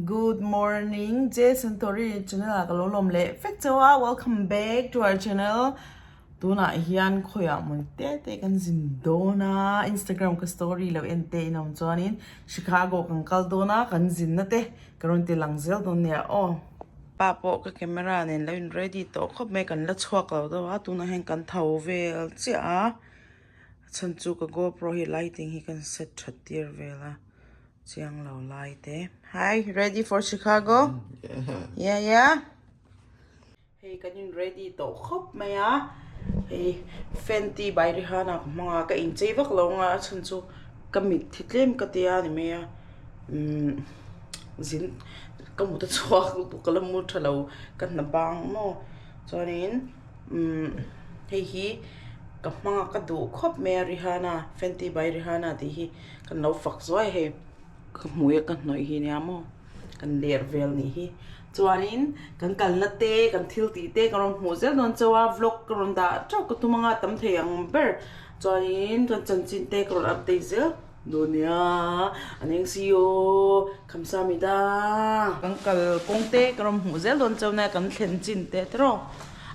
Good morning, Jason Tori channel kalolom le. Fektawa, welcome back to our channel. Tuna hiyan khoya mun te kan zindona Instagram ka story lo ente nom joinin Chicago kan kaldona kan zinnate karon te langzel don ya oh. Papo ka camera nen lain ready to khop me kan la chhuak lo do wa tuna hen kan thau vel cha chanchu ka GoPro hi lighting hi kan set thattir vela. Chiang Lao Lai te. Hi, ready for Chicago? Yeah. Hey, can you ready to khop maya? Hey, Fenty by Rihanna mga ka inchei vak lo nga chanchu kamit thitlem ka tia ni maya. Zin kamu ta chuak tu kalamu thalo kan na bang mo. Chonin hey hi ka mga ka du khop maya Rihanna, Fenty by Rihanna ti hi kan lo fak zoi hey. Muya kan noi hi ni amo kan ler vel ni hi chuanin kan kalnate kan thil ti te kan mu zel non chawa vlog kan da chau ka tu manga tam theyang ber chuanin kan chanchin te kan update zel dunia aneng siyo kamsamida kan kal kongte kan mu zel don chau na kan thlen chin te tro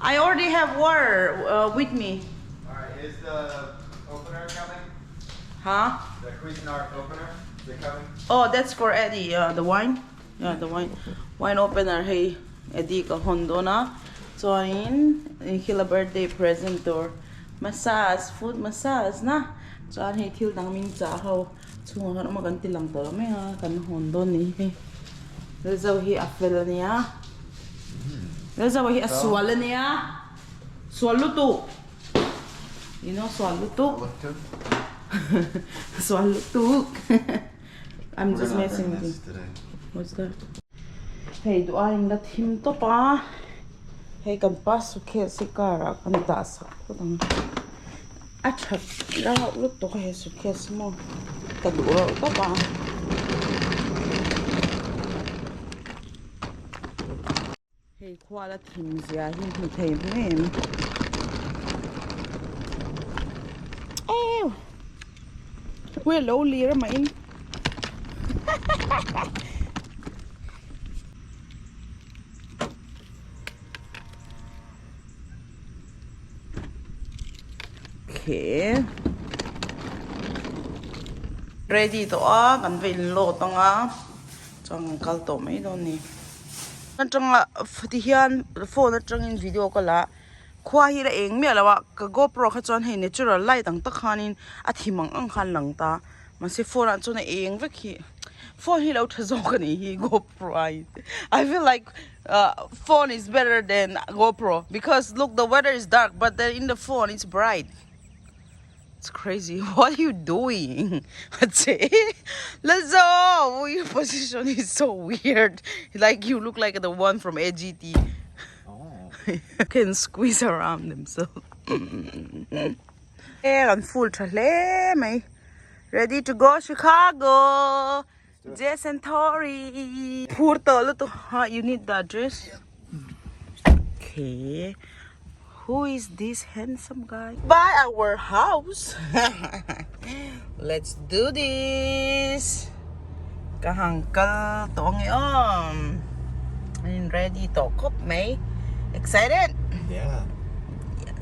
I already have water with me. All right, is the opener coming? Huh? The Cuisinart opener? Is it coming? Oh, that's for Eddie. The wine. Yeah, the wine opener. Hey, Eddie ka hondo na. So hila birthday present or massage, food massage na. So hey til dang min cha ho. Chunga kan maganti lang to me ha kan hondo ni. Rezaw hi afel niya. Rezaw hi aswal niya. Swalutu. You know swalutu? Swalutu. I'm just messing with you. What's that? Hey, do I let him to pa? Hey, kan pasu ke sikara kan tasa ko tang. Achat la lu to he su ke mo. Ka du ro to pa. Hey, kwala thim zia hi hi thei mem. Oh. We're low leer ma in. Okay. Ready to kan vein lo tanga chang kal to mai don ni kan changa ti hian phone atang in video kala khwa hi ra eng me lawa ka GoPro kha chon he natural light ang ta khanin a thimang ang khan lang ta ma se phone a chon eng ve khi phone hi lo thazo kan hi GoPro I feel like phone is better than GoPro because look the weather is dark but then in the phone it's bright. It's crazy. What are you doing? Let's go. Your position is so weird. Like you look like the one from AGT. Oh. Can squeeze around themselves. Yeah, I'm full trale. Ready to go Chicago. Jason Tori. You need the address? Okay. Who is this handsome guy? By our house. Let's do this. Kahangkal tong yon. I'm ready to cook, May. Excited? Yeah.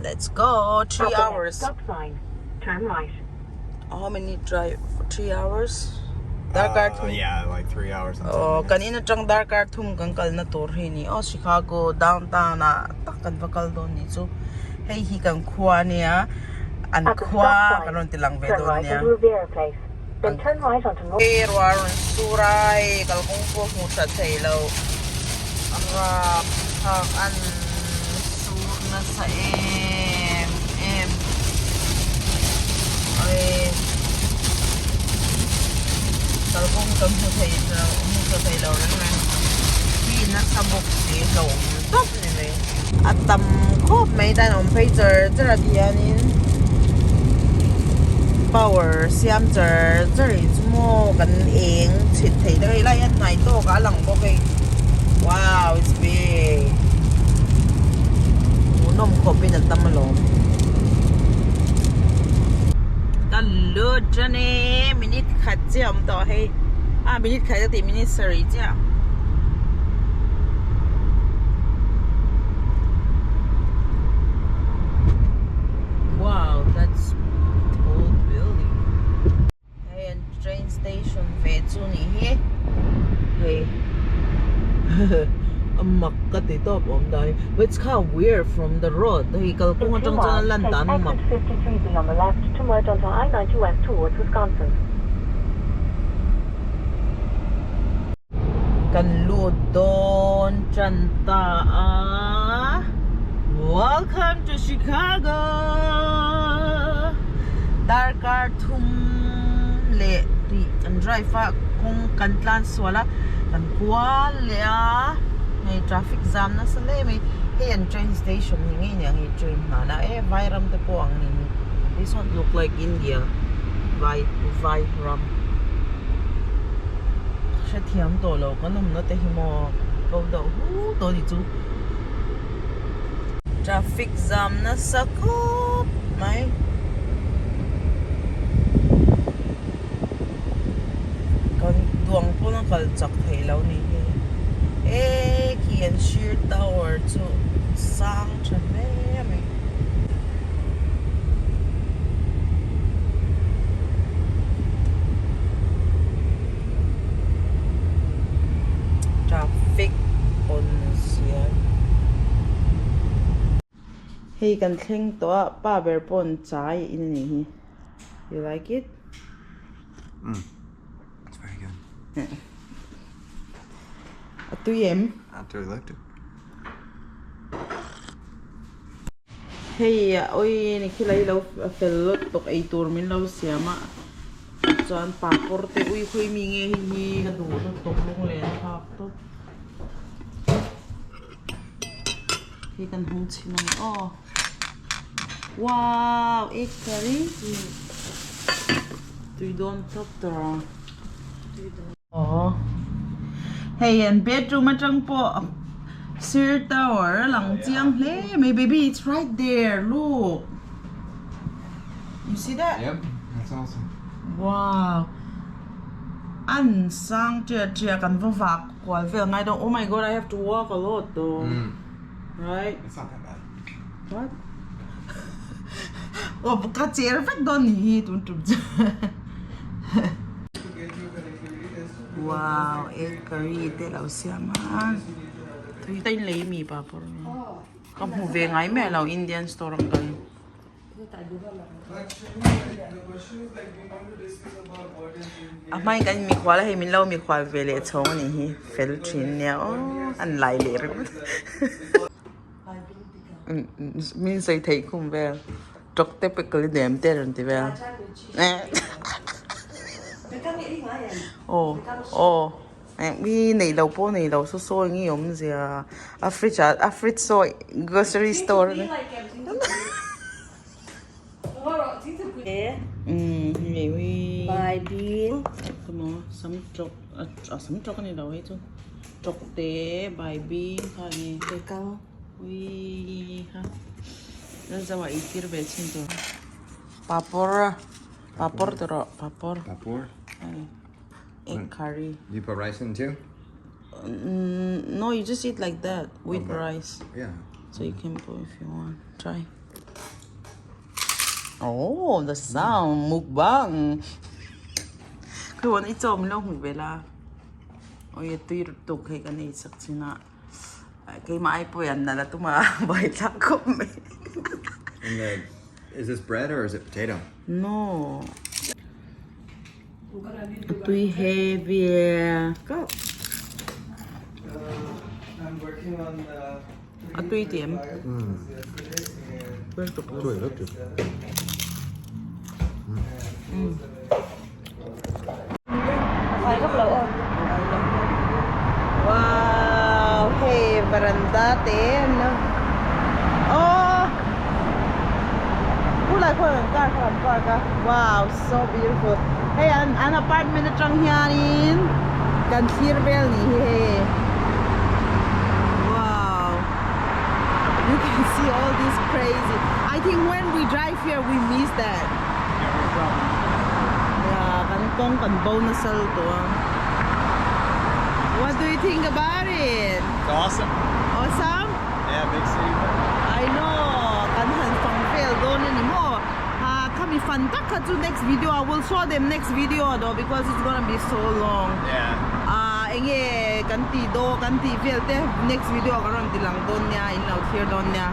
Let's go. 3 hours. Stop sign. Turn right. How many drive? 3 hours? Dark art. Yeah, like 3 hours. And 10 Oh, minutes. kanina chang dark art kangkal na tour ni. Oh, Chicago downtown na takkan bakal doon ni. So, hey hi kang kwa niya. An kwa karon tilang Turn vedon right niya. into Revere Place. Then turn right onto North. Pero aron suray kalkong po mo sa taylaw. An sur na sa M. Ay. Kalkong kam mo sa taylaw na. Pinasabok si Long. Top ni at ko may tanong pager zera dianin power siam zer zeri mo kan eng chit thei dai lai at nai to ka lang bo kay wow it's big unom ko pinat tamalom kallo jane minute khat jam to hey minute khai ti minute sari ja Makat ito po dahil. But it's kind of weird from the road. Dahil In kung 2 atang miles, jalan take landan exit 53B on the left to merge onto I-90 West towards Wisconsin. Kanludon Chanta. Welcome to Chicago. Darkar thum le ti kan drive kung kantlan swala kan kwal ya may traffic jam na sa le may hey train station hingi yang train na Vairam te po ang ni. This one look like India. Vairam. Siya thiam to lo kanum na te himo go daw hu to di chu. Traffic jam na sakop may kan duang po ng kaltsak hilaw ni Kian Sheer Tower to sang chabe may traffic on siya. Hey kan thleng to pa ber pon chai in ni. You like it? It's very good. Atuyem. After we looked it. Hey oi ni khilai lo felot tok ai tur min lo siama. Chan papor te ui khoi mi nge hi ka du tok long len phak to. Hi kan hung chinang oh. Wow, egg curry. Tui don top da. Oh. Hey, and bedroom atang po. Sir Tower lang jiang le. My baby, it's right there. Look. You see that? Yep, that's awesome. Wow. An sang chia kan vang vak kwal vel ngai dong. Oh my god, I have to walk a lot though. Right? It's not that bad. What? Oh, buka chair fat don ni tun tun. Wow, egg curry te lau siama. Tui tay lấy mì pa por. Kam hu ve ngai me lau Indian store ang kai. Amai kan mi khwala he min lau mi khwal ve le chong ni hi fel thin nya oh an lai le ri. Min say thei khum ve. Tok te pe kali dem te ran ti ve. Oh. Mi nei lau po nei lau so so ngi om zia. Afrit so grocery store. Maybe. Bài biến. Come on, some chok này đâu hết chứ. Chok té bài bi khai này. Để căng. Ui ha. Nên sao vậy kia về xin rồi. Papor tero, papor. Papur. Egg curry. You put rice in too? No, you just eat like that with rice. Yeah. So you can put if you want. Try. Oh, the sound mukbang. Cái bọn ấy chôm lâu hùng về là, ôi tuy tục hay cái này sắc chứ nè, cái máy bưởi là tụi mà bày chắc cốp mày. And is this bread or is it potato? No. Tuy heavy. Go. I'm working on the Tuy tiệm. Quên tục That's what it looked like. Phải gấp lỗ không? Wow, hey, veranda tên. Oh. Kulay ko lang ka. Wow, so beautiful. Hey, an apartment na trang hiyanin. Kan Sirbel ni hey. Wow. You can see all this crazy. I think when we drive here, we miss that. Yeah, kan kong kan bonus to. What do you think about it? It's awesome. Awesome? Yeah, big city. I know. Kan han fang fail don't anymore. Kami fan to next video. I will show them next video though because it's gonna be so long. Yeah. enge kan ti do kan ti vel te next video ka ron ti lang don nya in out here don nya